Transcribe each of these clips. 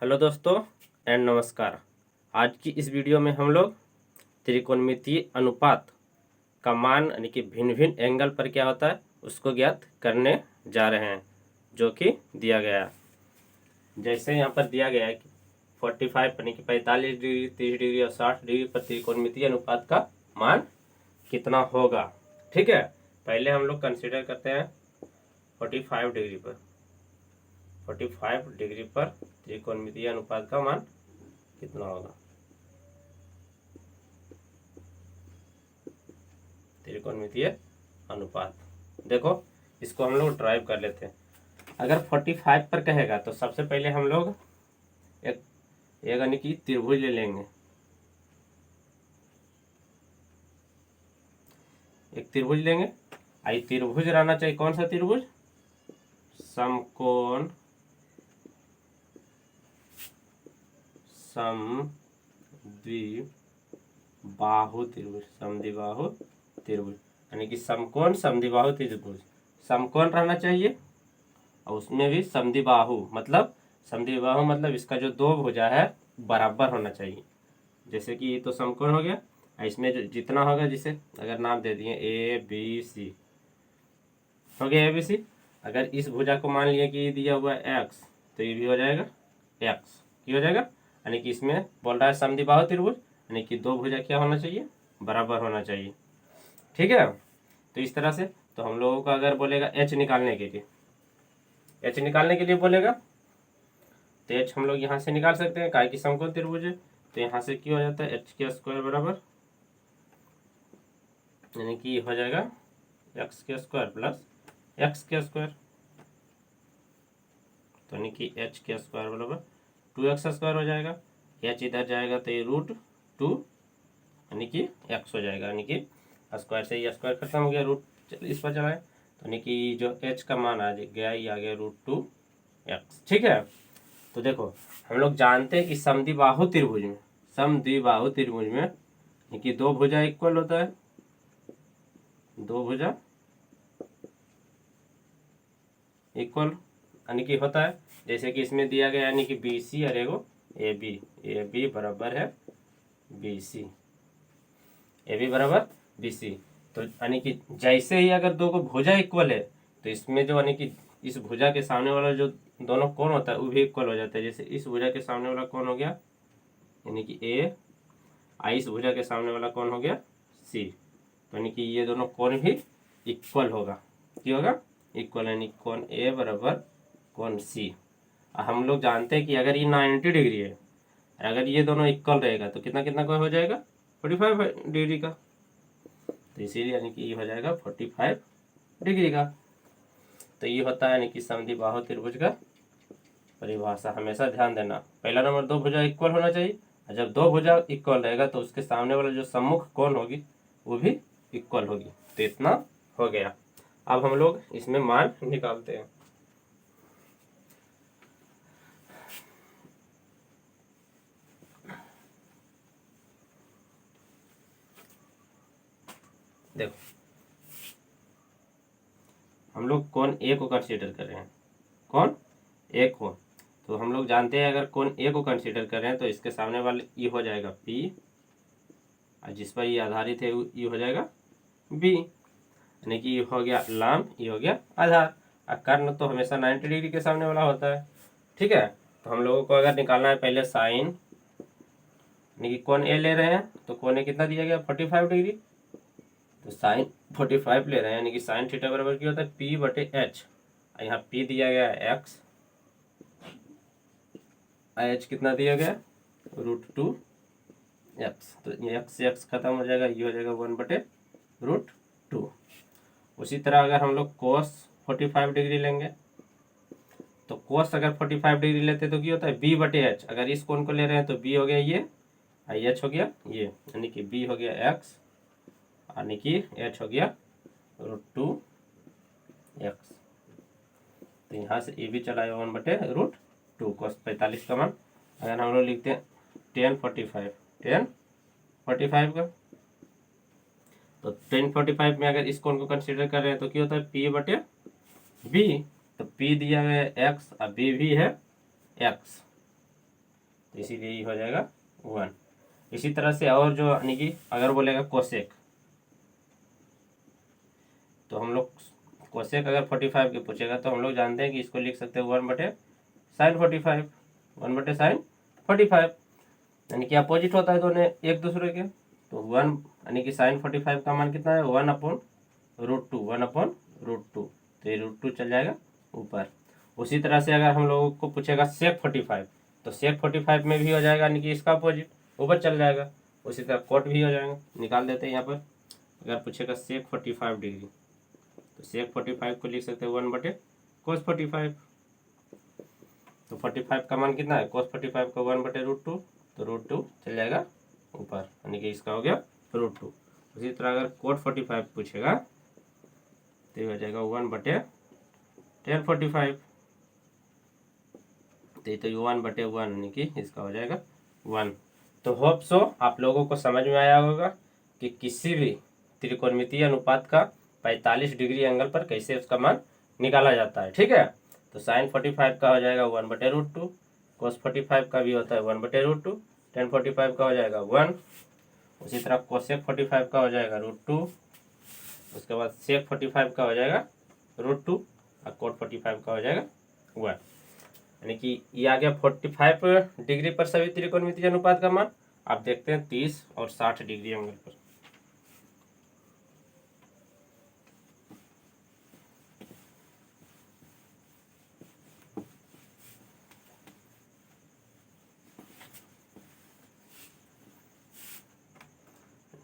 Hello दोस्तों and नमस्कार। आज की इस वीडियो में हम लोग त्रिकोणमितीय अनुपात का मान यानी कि भिन्न भिन्न एंगल पर क्या होता है उसको ज्ञात करने जा रहे हैं, जो कि दिया गया है। जैसे यहाँ पर दिया गया है कि 45 यानी कि 45 डिग्री, 30 डिग्री और 60 डिग्री पर त्रिकोणमितीय अनुपात का मान कितना होगा। ठीक है, पहले हम लोग कंसिडर करते हैं 45 डिग्री पर। 45 डिग्री पर त्रिकोणमितीय अनुपात का मान कितना होगा। त्रिकोणमितीय अनुपात देखो, इसको हम लोग ड्राइव कर लेते हैं। अगर 45 पर कहेगा तो सबसे पहले हम लोग एक यानी कि त्रिभुज ले लेंगे। एक त्रिभुज लेंगे। आई त्रिभुज रहना चाहिए, कौन सा त्रिभुज? समकोण समद्विबाहु त्रिभुज। समद्विबाहु त्रिभुज यानी कि समकोण समद्विबाहु त्रिभुज। समकोण रहना चाहिए और उसमें भी समद्विबाहु मतलब इसका जो दो भुजा है बराबर होना चाहिए। जैसे कि ये तो समकोण हो गया, इसमें जो जितना होगा, जिसे अगर नाम दे दिए ए बी सी हो गया। ए बी सी अगर इस भुजा को मान लिया कि ये दिया हुआ है एक्स, तो ये भी हो जाएगा एक्स की हो जाएगा। यानी कि इसमें बोल रहा है समद्विबाहु त्रिभुज यानी कि दो भुजा क्या होना चाहिए? बराबर होना चाहिए। ठीक है, तो इस तरह से तो हम लोगों का अगर बोलेगा एच निकालने के लिए बोलेगा तो एच हम लोग यहाँ से निकाल सकते हैं, काय की समकोण त्रिभुज है। तो यहाँ से क्या हो जाता है एच के स्क्वायर बराबर यानी कि हो जाएगा एक्स के स्क्वायर प्लस एक्स के स्क्वायर, तो यानी कि एच के स्क्वायर बराबर 2x स्क्वायर हो जाएगा। एच इधर जाएगा तो ये √2 यानी कि एक्स हो जाएगा। यानी कि स्क्वायर से ये स्क्वायर खत्म हो गया, रूट इस पर चला है, तो यानी कि जो एच का मान आ गया ये आ गया √2x। ठीक है, तो देखो हम लोग जानते हैं कि समद्विबाहु त्रिभुज में यानी कि दो भुजा इक्वल होता है। दो भुजा इक्वल यानी कि होता है, जैसे कि इसमें दिया गया यानी कि बी सी और एगो ए बी बराबर है बी सी, ए बी बराबर बी सी। तो यानी कि जैसे ही अगर दो को भुजा इक्वल है तो इसमें जो यानी कि इस भुजा के सामने वाला जो दोनों कोण होता है वो भी इक्वल हो जाता है। जैसे इस भुजा के सामने वाला कोण हो गया यानी कि ए, इस भुजा के सामने वाला कोण हो गया सी, तो यानी कि ये दोनों कोण भी इक्वल होगा। क्या होगा? इक्वल, यानी कोण ए बराबर कोण सी। हम लोग जानते हैं कि अगर ये 90 डिग्री है, अगर ये दोनों इक्वल रहेगा तो कितना कितना का हो जाएगा? 45 डिग्री का। तो इसीलिए यानी कि ये हो जाएगा 45 डिग्री का। तो ये होता है यानी कि समद्विबाहु त्रिभुज का परिभाषा। हमेशा ध्यान देना, पहला नंबर दो भुजा इक्वल होना चाहिए, और जब दो भुजा इक्वल रहेगा तो उसके सामने वाला जो सम्मुख कोण होगी वो भी इक्वल होगी। तो इतना हो गया। अब हम लोग इसमें मान निकालते हैं। देखो हम लोग कोण ए को कंसीडर कर रहे हैं, कोण ए को, तो हम लोग जानते हैं अगर कोण ए को कंसीडर कर रहे हैं तो इसके सामने वाले ई हो जाएगा पी, और जिस पर ये आधारित है ये हो जाएगा बी, यानी कि ये हो गया लंब, ये हो गया आधार। और कर्ण तो हमेशा 90 डिग्री के सामने वाला होता है। ठीक है, तो हम लोगों को अगर निकालना है पहले साइन, यानी कि कोण ए ले रहे हैं तो कोण ए कितना दिया गया 45 डिग्री, तो साइन 45 ले रहे हैं यानी कि साइन थीटा बराबर क्या होता है P/H। यहाँ P दिया गया है एक्स, H कितना दिया गया √2x, तो ये x से x खत्म हो जाएगा, ये हो जाएगा 1/√2। उसी तरह अगर हम लोग कोस 45 डिग्री लेंगे तो कोस अगर 45 डिग्री लेते तो क्या होता है B/H। अगर इस कोण को ले रहे हैं तो B हो गया ये, H हो गया ये, यानी कि B हो गया x, यानी कि H हो गया √2x। तो यहाँ से ये भी चला जाएगा 1/√2। कोस 45 का मान अगर हम लोग लिखते हैं tan 45 का, तो tan 45 में अगर इस कोण को कंसीडर कर रहे हैं तो क्या होता है P/B। तो P दिया हुआ है x और B भी है x, तो इसीलिए ये हो जाएगा 1। इसी तरह से और जो यानी कि अगर बोलेगा कोसेक, तो हम लोग कोसेक अगर 45 के पूछेगा तो हम लोग जानते हैं कि इसको लिख सकते हैं 1/sin45, 1/sin45, यानी कि अपोजिट होता है दोनों एक दूसरे के। तो 1 यानी कि sin45 का मान कितना है 1/√2, 1/√2, तो ये √2 चल जाएगा ऊपर। उसी तरह से अगर हम लोगों को पूछेगा sec45, तो sec45 में भी हो जाएगा यानी कि इसका अपोजिट ऊपर चल जाएगा। उसी तरह कोट भी हो जाएगा, निकाल देते हैं यहाँ पर। अगर पूछेगा sec45 डिग्री, तो sec45 को लिख सकते हैं 1/cos45। तो 45 का मान कितना है cos45 का 1/√2, तो √2 चल जाएगा ऊपर, यानी कि इसका हो गया √2। उसी तरह अगर cot45 पूछेगा तो ये हो जाएगा 1/tan45, तो ये तो 1/1 यानी कि इसका हो जाएगा 1। तो होप सो आप लोगों को समझ में आया होगा कि किसी भी त्रिकोणमितीय अनुपात का 45 डिग्री एंगल पर कैसे उसका मान निकाला जाता है। ठीक है, तो sin45 का हो जाएगा 1/√2, cos45 का भी होता है 1/√2, tan45 का हो जाएगा 1। उसी तरह cosec45 का हो जाएगा √2, उसके बाद sec45 का हो जाएगा √2 और cot45 का हो जाएगा 1। यानी कि ये आ गया 45 डिग्री पर सभी त्रिकोणमितीय अनुपात का मान। आप देखते हैं 30 और 60 डिग्री एंगल पर।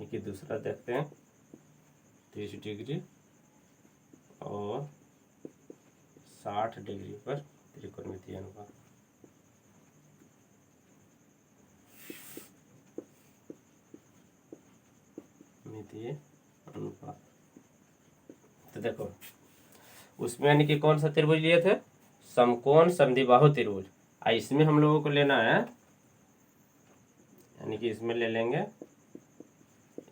कि दूसरा देखते हैं 30 डिग्री और 60 डिग्री पर त्रिकोणमितीय अनुपात। मितीय अनुपात, तो देखो उसमें यानी कि कौन सा त्रिभुज लिए थे, समकोण समद्विबाहु त्रिभुज। इसमें हम लोगों को लेना है, यानी कि इसमें ले लेंगे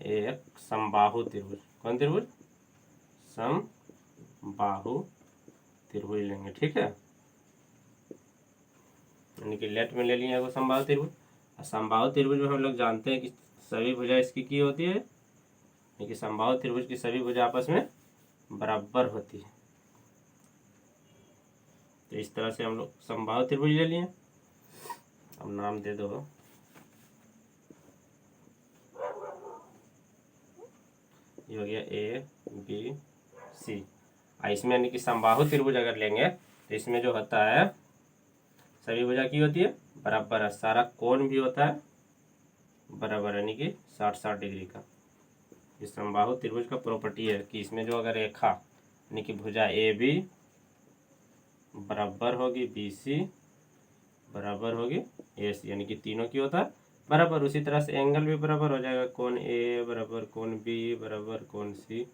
एक समबाहु त्रिभुज। कौन त्रिभुज, समबाहु त्रिभुज लेंगे। ठीक है, यानी कि लेट में ले लिया वो समबाहु त्रिभुज। समबाहु त्रिभुज में हम लोग जानते हैं कि सभी भुजा इसकी की होती है, यानी कि समबाहु त्रिभुज की सभी भुजा आपस में बराबर होती है। तो इस तरह से हम लोग समबाहु त्रिभुज ले लिए। अब नाम दे दो, ये हो गया ABC। इसमें यानी कि समबाहु त्रिभुज अगर लेंगे तो इसमें जो होता है सभी भुजा की होती है बराबर है, सारा कोण भी होता है बराबर, यानी कि 60-60 डिग्री का। इस समबाहु त्रिभुज का प्रॉपर्टी है कि इसमें जो अगर रेखा यानी कि भुजा AB बराबर होगी BC बराबर होगी AC, यानी कि तीनों की होता है बराबर। उसी तरह से एंगल भी बराबर हो जाएगा, कोण A बराबर कोण B बराबर कोण C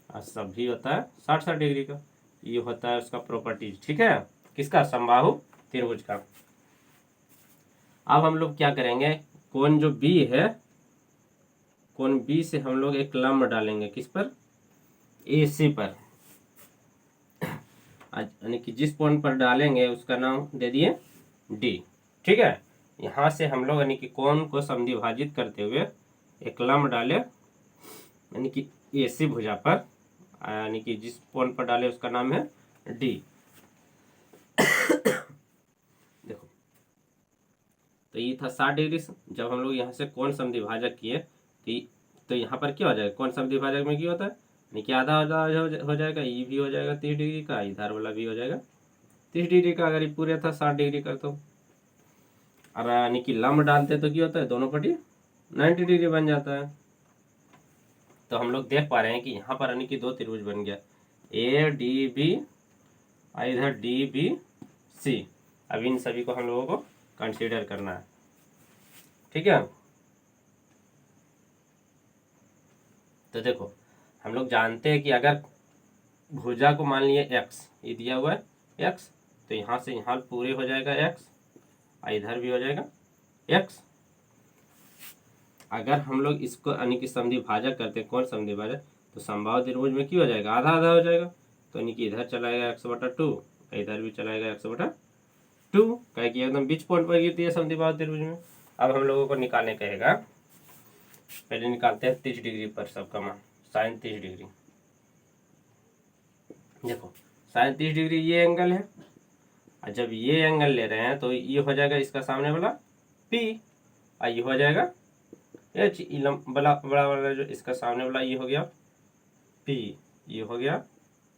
और सभी होता है 60-60 डिग्री का। ये होता है उसका प्रॉपर्टीज। ठीक है, किसका, समबाहु त्रिभुज का। अब हम लोग क्या करेंगे, कोण जो B है, कोण B से हम लोग एक लंब डालेंगे किस पर, AC पर, यानी कि जिस पॉइंट पर डालेंगे उसका नाम दे दिए D। ठीक है, यहाँ से हम लोग यानी कि कोण को समद्विभाजित करते हुए एक लंब डाले, यानी कि AC भुजा पर, यानी कि जिस पॉइंट पर डाले उसका नाम है D। देखो, तो ये था 60 डिग्री। जब हम लोग यहाँ से कोण समद्विभाजक किए तो यहाँ पर क्या हो जाएगा, कोण समद्विभाजक में क्या होता है, यानी कि आधा हो जाएगा, ये भी हो जाएगा 30 डिग्री का, इधर वाला भी हो जाएगा 30 डिग्री का। अगर ये पूरे था 60 डिग्री का, तो और यानी कि लंब डालते तो क्या होता है, दोनों पट्टी 90 डिग्री बन जाता है। तो हम लोग देख पा रहे हैं कि यहाँ पर यानी कि दो त्रिभुज बन गया ADB और इधर DBC। अब इन सभी को हम लोगों को कंसीडर करना है। ठीक है, तो देखो हम लोग जानते हैं कि अगर भुजा को मान लिए x, ये दिया हुआ है x, तो यहाँ से यहाँ पूरे हो जाएगा x और इधर भी हो जाएगा x। अगर हम लोग इसको यानी कि समद्विभाजक करते हैं, कौन समद्विभाजक, तो समबाहु त्रिभुज में क्या हो जाएगा, आधा आधा हो जाएगा। तो यानी कि इधर चलाएगा x/2 इधर भी चलाएगा x/2। 2, क्या कि एकदम बीच पॉइंट पर गिरती है समद्विबाहु त्रिभुज में। अब हम लोगों को निकालने कहेगा, पहले निकालते हैं 30 डिग्री पर सबका मान, साइन 30 डिग्री। देखो साइन 30 डिग्री ये एंगल है, और जब ये एंगल ले रहे हैं तो ये हो जाएगा इसका सामने वाला P, और ये हो जाएगा H, बड़ा बड़ा वाला जो इसका सामने वाला ये हो गया P, ये हो गया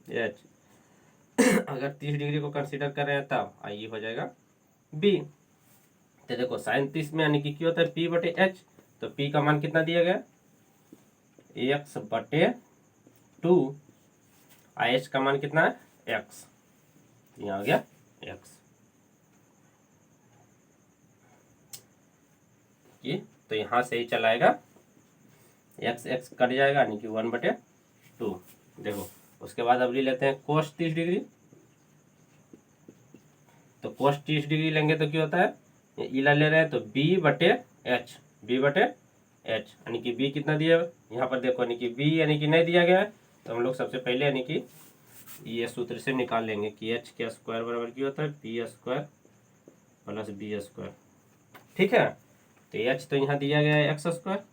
H। अगर 30 डिग्री को कंसीडर कर रहे हैं तब ये हो जाएगा B। तो देखो साइन 30 में यानी कि क्या होता है P बटे H, तो P का मान कितना दिया गया x बटे 2, H का मान कितना है x, यहाँ आ गया x। ये तो यहाँ से ही चलाएगा x x कट जाएगा यानी कि 1/2। देखो उसके बाद अब ले लेते हैं cos 30 डिग्री। तो cos 30 डिग्री लेंगे तो क्या होता है, इला ले रहे हैं तो b/h, b/h यानी कि b कितना दिया है यहाँ पर देखो, यानी कि b यानी कि नहीं दिया गया है, तो हम लोग सबसे पहले यानी कि ये सूत्र से निकाल लेंगे कि h का स्क्वायर बराबर क्या होता है p square plus b square. ठीक है, तो h तो यहाँ दिया गया है x स्क्वायर,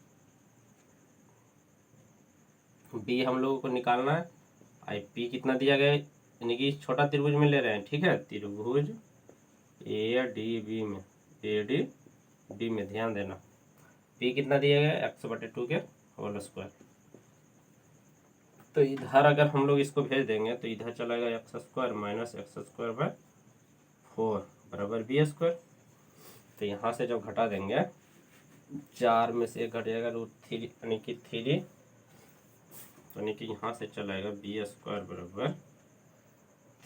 b हम लोगों को निकालना है, आई p कितना दिया गया है, यानी कि छोटा त्रिभुज में ले रहे हैं। ठीक है, त्रिभुज ADB में, ADB में ध्यान देना, p कितना दिया गया है x/2 के होल स्क्वायर। तो इधर अगर हम लोग इसको भेज देंगे तो इधर चलाएगा x स्क्वायर माइनस x²/4 बराबर b स्क्वायर। तो यहाँ से जब घटा देंगे 4 में से घट जाएगा √3 यानी कि 3, यानी कि यहाँ से चलाएगा b स्क्वायर बराबर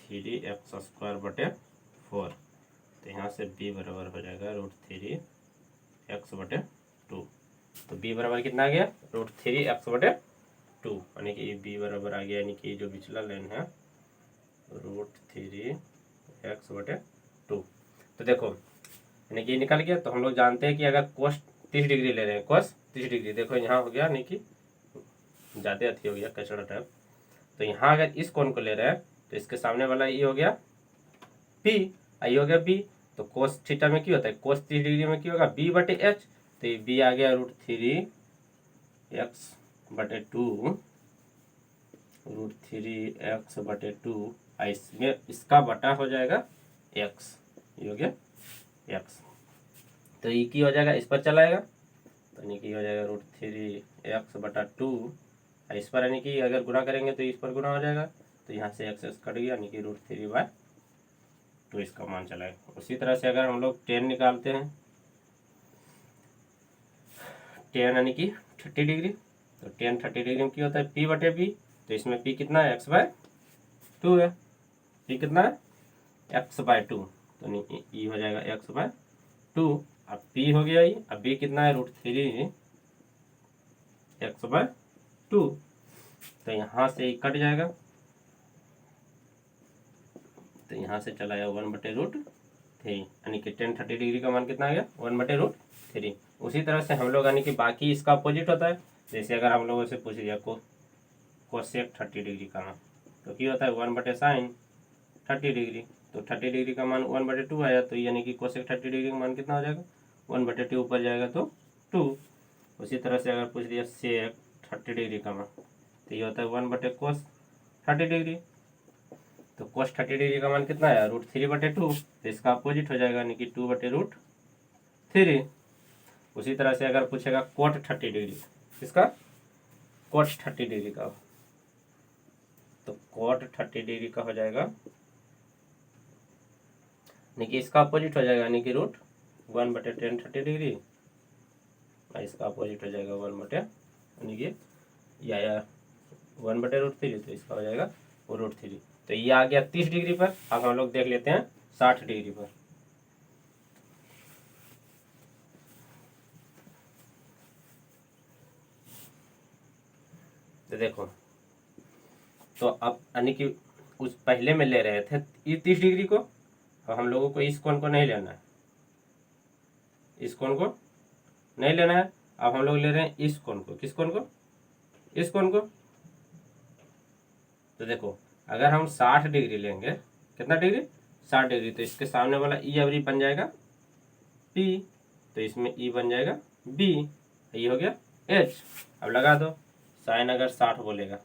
3x²/4। तो यहाँ से b बराबर हो जाएगा √3x/2। तो b बराबर कितना आ गया √3x/2, यानी कि b बराबर आ गया, यानी कि जो पिछला लाइन है √3x/2। तो देखो यानी कि निकल गया। तो हम लोग जानते हैं कि अगर cos 30 डिग्री ले रहे हैं, cos 30 डिग्री देखो यहाँ हो गया, यानी कि ज़्यादा अथी हो गया कचड़ा टाइप। तो यहाँ अगर इस कोण को ले रहे हैं तो इसके सामने वाला ये हो गया P, आई हो गया B। तो cos थीटा में क्या होता है, cos 30 डिग्री में क्या होगा b/h, तो ये b आ गया √3x/2, इसमें इसका बटा हो जाएगा x, ये हो गया x। तो ये की हो जाएगा इस पर चलाएगा, तो यानी कि हो जाएगा √3x/2, इस पर यानी कि अगर गुणा करेंगे तो इस पर गुणा हो जाएगा, तो यहाँ से x कट गया, यानी कि √3/2 इसका मान चलाएगा। उसी तरह से अगर हम लोग tan निकालते हैं, tan यानी कि 30 डिग्री, तो tan 30 डिग्री में क्या होता है p/b, तो इसमें p कितना है x/2 है, p कितना है x/2, तो ये हो जाएगा x/2। अब p हो गया ये, अब b कितना है √3x/2, तो यहाँ से कट जाएगा, तो यहाँ से चला गया 1/√3, यानी कि tan 30 डिग्री का मान कितना आ गया 1/√3। उसी तरह से हम लोग यानी कि बाकी इसका अपोजिट होता है। जैसे अगर हम लोगों से पूछ लिया कोसेक 30 डिग्री का मान, तो क्या होता है 1/sin 30 डिग्री, तो 30 डिग्री का मान 1/2 आया, तो यानी कि कोसेक 30 डिग्री का मान कितना हो जाएगा 1/2 ऊपर जाएगा तो 2। उसी तरह से अगर पूछ दिया सेक 30 डिग्री का मान, तो ये होता है 1/cos 30 डिग्री, तो cos 30 डिग्री का मान कितना है √3/2, तो इसका अपोजिट हो जाएगा, यानी कि 2/√3। उसी तरह से अगर पूछेगा cot 30 डिग्री, इसका cot 30 डिग्री का, तो cot 30 डिग्री का हो जाएगा, यानी कि इसका अपोजिट हो जाएगा, यानी कि √1/tan 30 डिग्री, इसका अपोजिट हो जाएगा 1/, यानी कि या 1/√3, तो इसका हो जाएगा √3। तो ये आ गया 30 डिग्री पर। अब हम लोग देख लेते हैं 60 डिग्री पर। तो देखो, तो अब यानी कि उस पहले में ले रहे थे ये 30 डिग्री को, और हम लोगों को इस कोण को नहीं लेना है, इस कोण को नहीं लेना है। अब हम लोग ले रहे हैं इस कोण को, किस कोण को, इस कोण को। तो देखो अगर हम 60 डिग्री लेंगे, कितना डिग्री 60 डिग्री, तो इसके सामने वाला ई अवरी बन जाएगा पी, तो इसमें ई बन जाएगा बी, ये हो गया एच। अब लगा दो, साइन अगर 60 बोलेगा,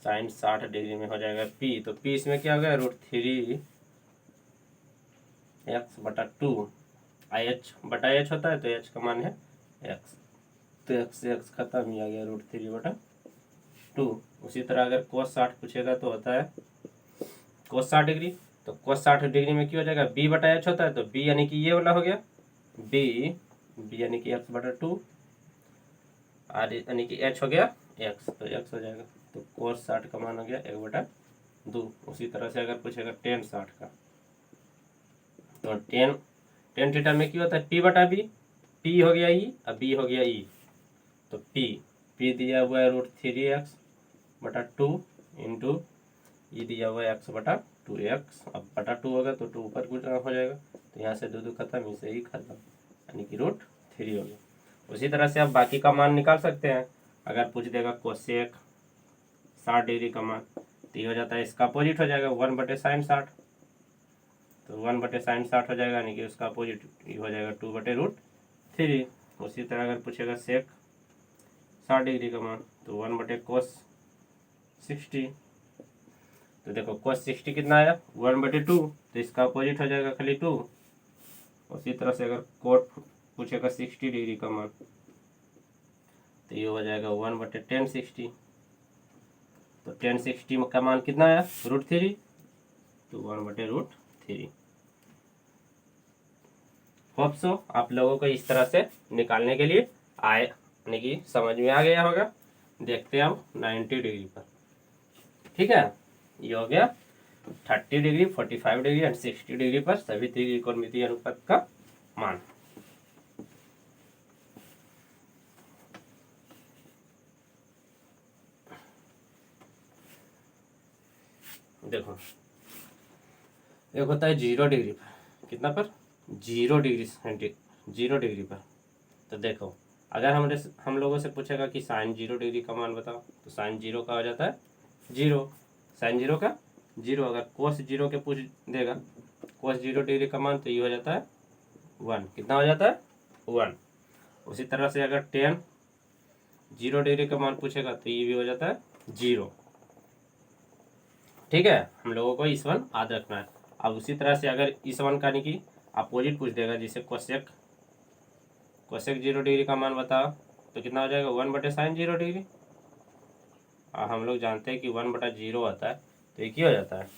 साइन 60 डिग्री में हो जाएगा पी, तो पी इसमें क्या हो गया √3 x/2, एच बटा एच होता है तो एच का मान है एक्स, तो एक्स से एक्स खत्म, ही आ गया √3/2। उसी तरह अगर cos 60 पूछेगा तो होता है cos 60 डिग्री, तो cos 60 डिग्री में क्या हो जाएगा b/h होता है, तो b यानी कि ये वाला हो गया b यानी कि x/2, r यानी कि h हो गया x, तो x हो जाएगा, तो cos 60 का मान हो गया 1/2। उसी तरह से अगर पूछेगा tan 60 का, तो tan थीटा में क्या होता है p/b, p हो गया ई, अब b हो गया ई, तो p दिया हुआ है √3x/2 इंटू ई दिया हुआ है x/2x, अब बटा 2 होगा तो 2 ऊपर गुणा हो जाएगा, तो यहाँ से 2 खत्म, इसे ही खत्म, यानी कि √3 हो गया। उसी तरह से आप बाकी का मान निकाल सकते हैं। अगर पूछ देगा कोसेक 60 डिग्री का मान, तो ये हो जाता है इसका अपोजिट हो जाएगा 1/sin 60, तो 1/sin 60 हो जाएगा, यानी कि उसका अपोजिट ये हो जाएगा 2/√3। उसी तरह अगर पूछेगा सेक 60 डिग्री का मान, तो 1/cos 60, तो देखो cos 60 कितना आया 1/2, तो इसका अपोजिट हो जाएगा खाली 2। उसी तरह से अगर कोट पूछेगा 60 डिग्री का मान, तो ये हो जाएगा 1/tan 60, तो tan 60 का मान कितना आया √3, तो 1/√3। होप सो आप लोगों को इस तरह से निकालने के लिए आए, यानी कि समझ में आ गया होगा। देखते हैं हम 90 डिग्री पर, ठीक है, ये हो गया 30 डिग्री, 45 डिग्री एंड 60 डिग्री पर सभी त्रिकोणमितीय अनुपात का मान। देखो एक होता है 0 डिग्री पर, कितना पर 0 डिग्री सेंटीग्रेड 0 डिग्री पर, तो देखो अगर हम लोगों से पूछेगा कि साइन 0 डिग्री का मान बताओ, तो साइन 0 का हो जाता है 0, साइन 0 का 0। अगर कोस 0 के पूछ देगा कोस 0 डिग्री का मान, तो ये हो जाता है 1, कितना हो जाता है 1। उसी तरह से अगर tan 0 डिग्री का मान पूछेगा, तो ये भी हो जाता है 0, ठीक है। हम लोगों को इस वन याद रखना है। अब उसी तरह से अगर इस वन का यानी कि अपोजिट पूछ देगा, जिसे कोसेक 0 डिग्री का मान बताओ, तो कितना हो जाएगा 1/sin 0 डिग्री। हम लोग जानते हैं कि 1/0 होता है, तो ये क्या हो जाता है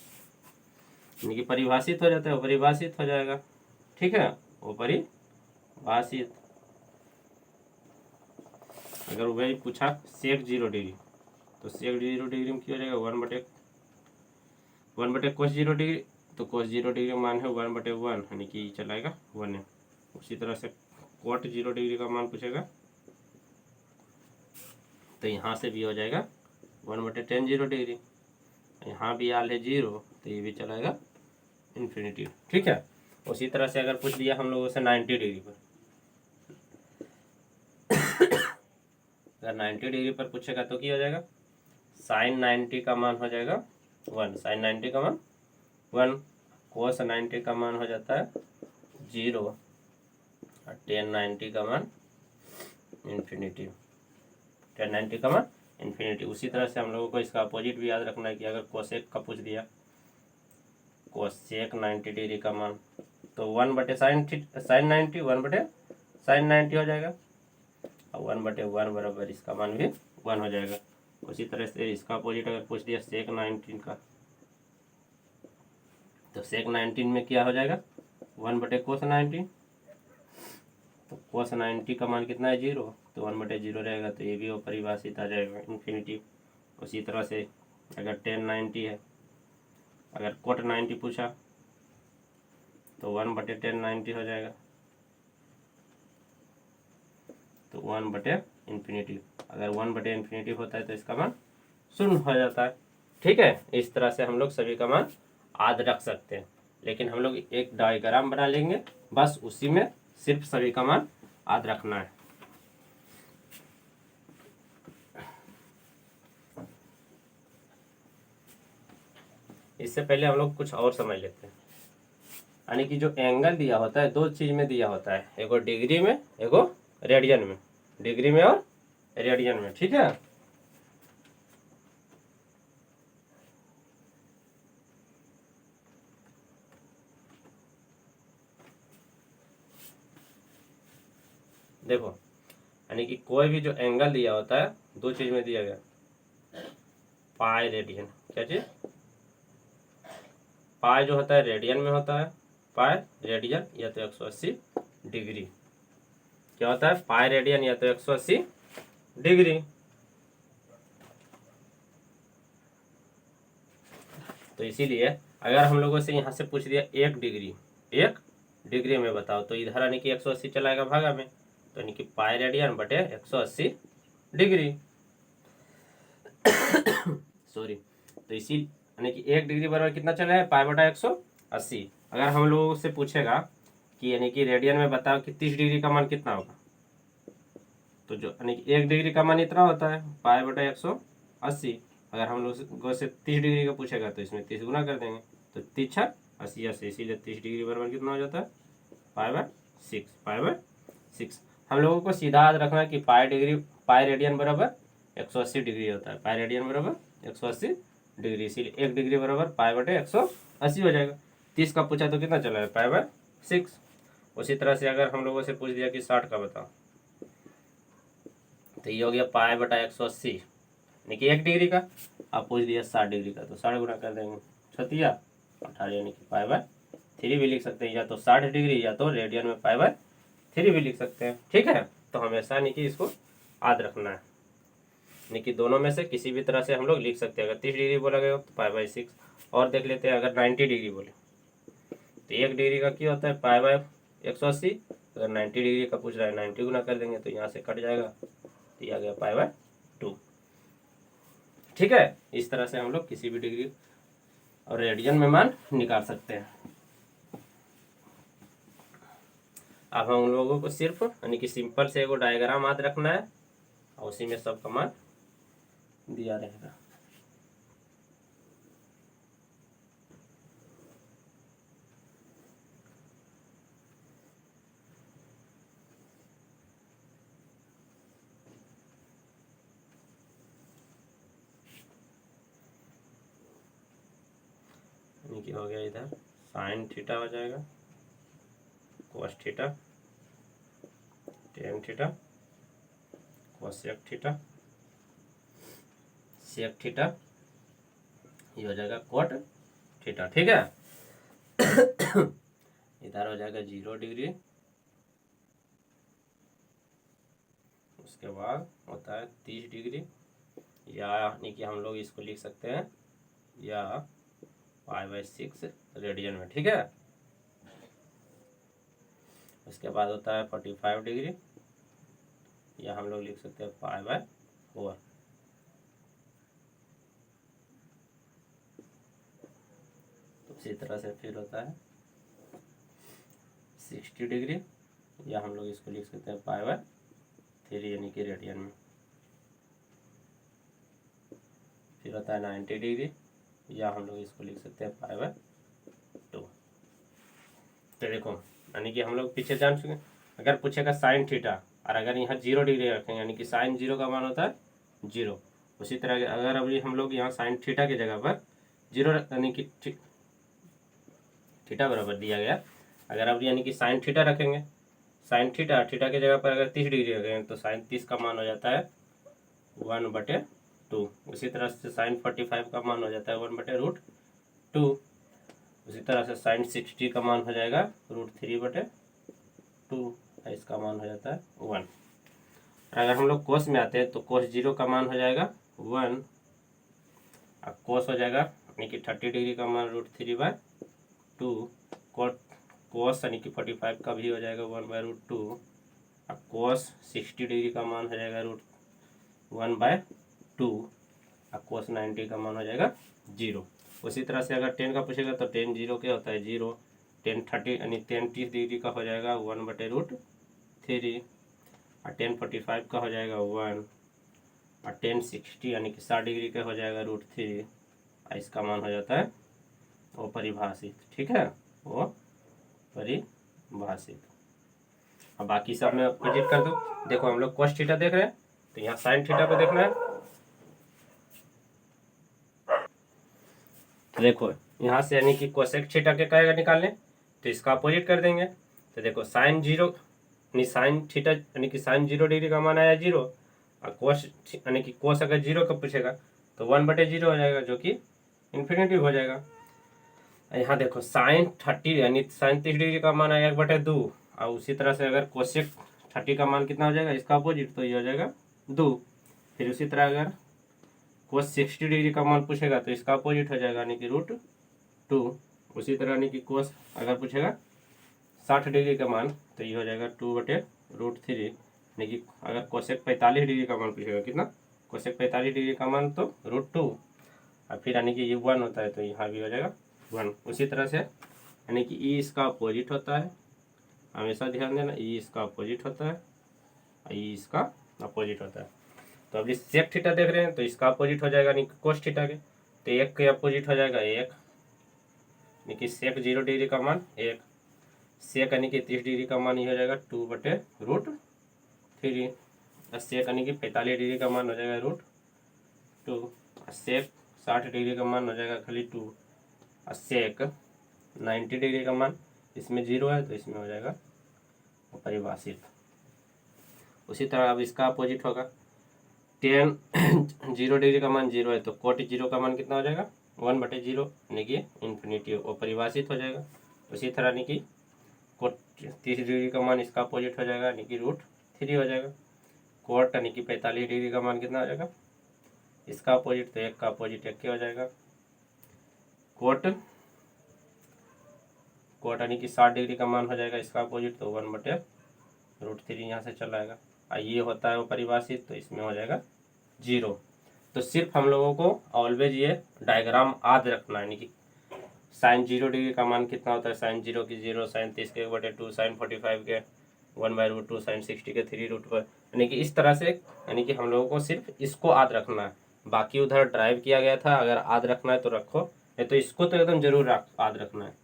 यानी कि परिभाषित हो जाता है, वो परिभाषित हो जाएगा, ठीक है, वो परिभाषित। अगर वही पूछा सेक 0 डिग्री, तो सेक 0 डिग्री में क्या हो जाएगा 1/cos 0 डिग्री, तो cos 0 डिग्री का मान है 1/1, यानी कि चलाएगा 1 है। उसी तरह से cot 0 डिग्री का मान पूछेगा, तो यहाँ से भी हो जाएगा 1/tan 0 डिग्री, यहाँ भी आल है 0, तो ये भी चलाएगा इन्फिनिटी, ठीक है। उसी तरह से अगर पूछ दिया हम लोगों से 90 डिग्री पर, अगर 90 डिग्री पर पूछेगा तो क्या हो जाएगा साइन 90 का मान हो जाएगा 1, साइन 90 का मान 1, कोस 90 का मान हो जाता है 0 और tan 90 का मान इन्फिनिटी, tan 90 का मान इन्फिनिटी। उसी तरह से हम लोगों को इसका अपोजिट भी याद रखना है कि अगर कोसेक का पूछ दिया कोसेक 90 डिग्री का मान, तो 1/sin 90 1/sin 90 हो जाएगा, और 1/1 बराबर इसका मान भी 1 हो जाएगा। उसी तरह से इसका अपोजिट अगर पूछ दिया सेक 19 का, तो सेक 19 में क्या हो जाएगा 1/cos 90, तो cos 90 का मान कितना है 0, तो 1/0 रहेगा, तो ये भी वो परिभाषित आ जाएगा इन्फिनिटी। उसी तरह से अगर tan 90 है, अगर cot 90 पूछा, तो 1/tan 90 हो जाएगा, तो 1/इन्फिनिटी। अगर 1/इन्फिनिटी होता है तो इसका मान 0 हो जाता है, ठीक है। इस तरह से हम लोग सभी का मान याद रख सकते हैं, लेकिन हम लोग एक डायग्राम बना लेंगे, बस उसी में सिर्फ सभी का मान याद रखना है। इससे पहले हम लोग कुछ और समझ लेते हैं। यानी कि जो एंगल दिया होता है दो चीज में दिया होता है, एगो डिग्री में एगो रेडियन में, डिग्री में और रेडियन में, ठीक है। देखो यानी कि कोई भी जो एंगल दिया होता है दो चीज में दिया गया, पाई रेडियन, क्या चीज, पाई जो होता है रेडियन में होता है, पाई रेडियन या तो 180 डिग्री, क्या होता है पाई रेडियन या तो 180 डिग्री। तो इसीलिए अगर हम लोगों से यहाँ से पूछ दिया 1 डिग्री में बताओ, तो इधर यानी कि 180 चलाएगा भागा में, तो यानी कि पाई रेडियन बटे 180 डिग्री सॉरी। तो इसी यानी कि 1 डिग्री बराबर कितना चला है, पाई बटा 180। अगर हम लोगों से पूछेगा कि यानी कि रेडियन में बताओ कि 30 डिग्री का मान कितना होगा, तो जो यानी कि 1 डिग्री का मान इतना होता है पाई बटा 180। अगर हम लोग से 30 डिग्री का पूछेगा तो इसमें 30 गुना कर देंगे, तो 30×80, इसीलिए 30 डिग्री बराबर कितना हो जाता है, पाई बाय 6, पाई बाय 6। हम लोगों को सीधा याद रखना है कि पाई रेडियन बराबर 180 डिग्री होता है, पाई रेडियन बराबर 180 डिग्री, इसीलिए 1 डिग्री बराबर पाई बटे 180 हो जाएगा। 30 का पूछा तो कितना चला है, पाई बाय 6। उसी तरह से अगर हम लोगों से पूछ दिया कि 60 का बताओ, तो ये हो गया पाई बटा 180 यानी कि 1 डिग्री का। आप पूछ दिया 60 डिग्री का, तो 60 गुना कर देंगे, 18 यानी कि पाई बाय 3 भी लिख सकते हैं, या तो 60 डिग्री या तो रेडियन में पाई बाय 3 भी लिख सकते हैं, ठीक है। तो हमेशा नहीं कि इसको याद रखना है, नहीं कि दोनों में से किसी भी तरह से हम लोग लिख सकते हैं। अगर 30 डिग्री बोला गया तो पाई बाय 6। और देख लेते हैं अगर 90 डिग्री बोले तो 1 डिग्री का क्या होता है, पाई बाय 180। अगर 90 डिग्री का पूछ रहा है 90 गुना कर देंगे तो यहाँ से कट जाएगा, तो ये आ गया पाई बाय 2, ठीक है। इस तरह से हम लोग किसी भी डिग्री और रेडियन में मान निकाल सकते हैं। अब हम लोगों को सिर्फ यानी कि सिंपल से एगो डायग्राम याद रखना है और उसी में सब का मान दिया रहेगा। यानी कि हो गया इधर साइन थीटा हो जाएगा, cos theta, tan theta, cosec theta, sec theta, ये हो जाएगा कोट थीटा, ठीक है। इधर हो जाएगा 0 डिग्री, उसके बाद होता है 30 डिग्री, या यानी कि हम लोग इसको लिख सकते हैं या पाई बाय 6 रेडियन में, ठीक है। उसके बाद होता है 45 डिग्री, या हम लोग लिख सकते हैं पाई बाय 4। तो इसी तरह से फिर होता है 60 डिग्री, या हम लोग इसको लिख सकते हैं पाई बाय 3 यानी कि रेडियन में। फिर होता है 90 डिग्री, या हम लोग इसको लिख सकते हैं पाई बाय 2। तो देखो यानी कि हम लोग पीछे जान चुके। अगर पूछेगा साइन थीटा और अगर यहाँ 0 डिग्री रखेंगे यानी कि साइन 0 का मान होता है 0। उसी तरह अगर अभी हम लोग यहाँ साइन थीटा की जगह पर 0 यानी कि थीटा बराबर दिया गया, अगर अब यानी कि साइन थीटा रखेंगे, साइन थीटा थीटा की जगह पर अगर 30 डिग्री रखेंगे तो साइन 30 का मान हो जाता है 1/2। उसी तरह से साइन 45 का मान हो जाता है 1/√2। उसी तरह से साइन 60 का मान हो जाएगा √3/2, इसका मान हो जाता है 1। अगर हम लोग कोस में आते हैं तो कोस 0 का मान हो जाएगा 1, अब कोस हो जाएगा यानी कि 30 डिग्री का मान √3/2, कोस यानी कि 45 का भी हो जाएगा 1/√2। अब कोस 60 डिग्री का मान हो जाएगा √1/2। अब कोस 90 का मान हो जाएगा 0। उसी तरह से अगर 10 का पूछेगा तो 10 0 क्या होता है 0, 10 30 यानी 10 30 डिग्री का हो जाएगा 1/√3, और 10 45 का हो जाएगा 1, और 10 60 यानी कि 60 डिग्री का हो जाएगा √3, और इसका मान हो जाता है वो परिभाषित, ठीक है, वो परिभाषित। अब बाकी सब में प्रोजेक्ट कर दो। देखो हम लोग cos थीटा देख रहे हैं, तो यहाँ sin थीटा को देखना है। तो देखो यहाँ से यानी कि कोसेक थीटा के कहेगा निकालने, तो इसका अपोजिट कर देंगे। तो देखो साइन जीरो यानी साइन थीटा यानी कि साइन 0 डिग्री का मान आया 0, और कोस यानी कि कोस अगर 0 का पूछेगा तो 1/0 हो जाएगा, जो कि इन्फिनिटी हो जाएगा। यहाँ देखो साइन 30 यानी साइन 30 डिग्री का मान आया 1/2, और उसी तरह से अगर कोसेक 30 का मान कितना हो जाएगा, इसका अपोजिट, तो ये हो जाएगा 2। फिर उसी तरह अगर कोस 60 डिग्री का मान पूछेगा तो इसका अपोजिट हो जाएगा यानी कि √2। उसी तरह यानी कि कोस अगर पूछेगा 60 डिग्री का मान तो ये हो जाएगा 2/√3, यानी कि अगर कोसेक 45 डिग्री का मान पूछेगा कितना, कोसेक 45 डिग्री का मान तो √2, और फिर यानी कि ये 1 होता है तो यहाँ भी हो जाएगा 1। उसी तरह से यानी कि ई इसका अपोजिट होता है, हमेशा ध्यान देना, ई इसका अपोजिट होता है, ई इसका अपोजिट होता है। तो अब इस सेक थीटा देख रहे हैं तो इसका अपोजिट हो जाएगा यानी कि कोस थीटा के, तो 1 के अपोजिट हो जाएगा 1, यानी कि सेक 0 डिग्री का मान 1, सेक यानी कि 30 डिग्री का मान ये हो जाएगा 2/√3, और सेक यानी कि 45 डिग्री का मान हो जाएगा √2, और सेक 60 डिग्री का मान हो जाएगा खाली 2, और सेक 90 डिग्री का मान इसमें 0 है तो इसमें हो जाएगा परिभाषित। उसी तरह अब इसका अपोजिट होगा, tan 0 डिग्री का मान 0 है तो कोट 0 का मान कितना हो जाएगा 1/0, यानी कि इन्फिनिटी, वो परिभाषित हो जाएगा। उसी तरह यानी कि कोट 30 डिग्री का मान इसका अपोजिट हो जाएगा यानी कि √3 हो जाएगा। कोट यानी कि 45 डिग्री का मान कितना हो जाएगा, इसका अपोजिट, तो 1 का अपोजिट 1 हो जाएगा। कोट यानी कि 60 डिग्री का मान हो जाएगा इसका अपोजिट, तो 1/√3 यहाँ से चला आएगा, और ये होता है वो परिभाषित, तो इसमें हो जाएगा 0। तो सिर्फ हम लोगों को ऑलवेज ये डायग्राम याद रखना है, यानी कि साइन 0 डिग्री का मान कितना होता है, साइन 0 की 0, साइन 30 के 1/2, साइन 45 के 1/√2, साइन 60 के 3√4, यानी कि इस तरह से, यानी कि हम लोगों को सिर्फ इसको याद रखना है। बाकी उधर ड्राइव किया गया था, अगर याद रखना है तो रखो, नहीं तो इसको तो एकदम जरूर याद रखना है।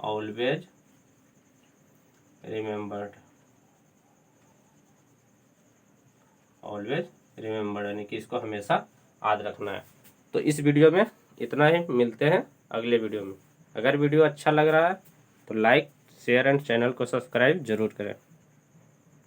ऑलवेज रिमेम्बर्ड, ऑलवेज रिमेम्बर्ड, यानी कि इसको हमेशा याद रखना है। तो इस वीडियो में इतना ही, मिलते हैं अगले वीडियो में। अगर वीडियो अच्छा लग रहा है तो लाइक शेयर एंड चैनल को सब्सक्राइब जरूर करें।